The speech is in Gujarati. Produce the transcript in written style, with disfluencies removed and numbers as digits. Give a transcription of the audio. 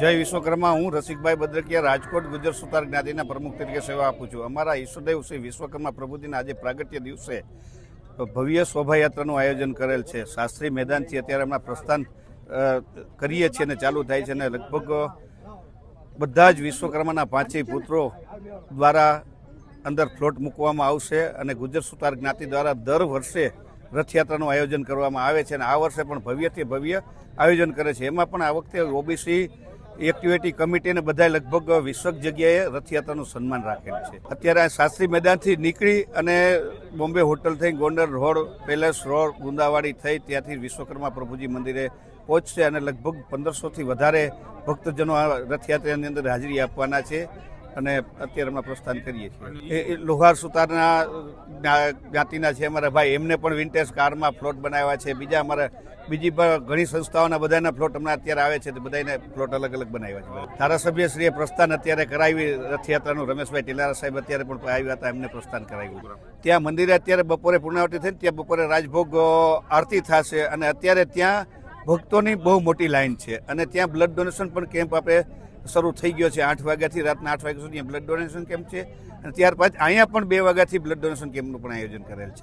જય વિશ્વકર્મા। હું રસિકભાઈ બદ્રકિયા રાજકોટ ગુજર સુતાર જ્ઞાતિના પ્રમુખ તરીકે સેવા આપું છું। અમારા ઈષ્ટદેવ શ્રી વિશ્વકર્મા પ્રભુજીના આજે પ્રાગટ્ય દિવસે ભવ્ય શોભાયાત્રાનું આયોજન કરેલ છે। શાસ્ત્રી મેદાનથી અત્યારે હમણાં પ્રસ્થાન કરીએ છીએ અને ચાલુ થાય છે અને લગભગ બધા જ વિશ્વકર્માના પાંચેય પુત્રો દ્વારા અંદર ફ્લોટ મૂકવામાં આવશે અને ગુજર સુતાર જ્ઞાતિ દ્વારા દર વર્ષે રથયાત્રાનું આયોજન કરવામાં આવે છે અને આ વર્ષે પણ ભવ્યથી ભવ્ય આયોજન કરે છે। એમાં પણ આ વખતે ઓબીસી એક્ટિવિટી કમિટીને બધા લગભગ 20 જગ્યાએ રથયાત્રાનું સન્માન રાખેલ છે। અત્યારે આ શાસ્ત્રી મેદાનથી નીકળી અને બોમ્બે હોટલ થઈ Gondal road, palace road, Gundawadi થઈ ત્યાંથી વિશ્વકર્મા પ્રભુજી મંદિરે પહોંચશે અને લગભગ 1500થી વધારે ભક્તજનો આ રથયાત્રાની અંદર હાજરી આપવાના છે અને અત્યારે અમે પ્રસ્થાન કરીએ છીએ। એ લોહાર સુતારના જ્ઞાતિના છે અમારા ભાઈ, એમને પણ વિન્ટેજ કારમાં ફ્લોટ બનાવ્યા છે। બીજા અમારા બીજી પણ ઘણી સંસ્થાઓના બધાના ફ્લોટ હમણાં અત્યારે આવે છે તો બધાને ફ્લોટ અલગ અલગ બનાવ્યા છે। ધારાસભ્યશ્રીએ પ્રસ્થાન અત્યારે કરાવી રથયાત્રાનું, રમેશભાઈ ટીલારા સાહેબ અત્યારે પણ આવ્યા હતા, એમને પ્રસ્થાન કરાવ્યું। ત્યાં મંદિરે અત્યારે બપોરે પૂર્ણાવતી થઈને ત્યાં બપોરે રાજભોગ આરતી થશે અને અત્યારે ત્યાં ભક્તોની બહુ મોટી લાઈન છે અને ત્યાં બ્લડ ડોનેશન પણ કેમ્પ આપણે શરૂ થઈ ગયો છે। 8 વાગ્યાથી રાતના 8 વાગ્યા સુધી બ્લડ ડોનેશન કેમ્પ છે અને ત્યારબાદ અહીંયા પણ 2 વાગ્યાથી બ્લડ ડોનેશન કેમ્પનું પણ આયોજન કરેલ છે।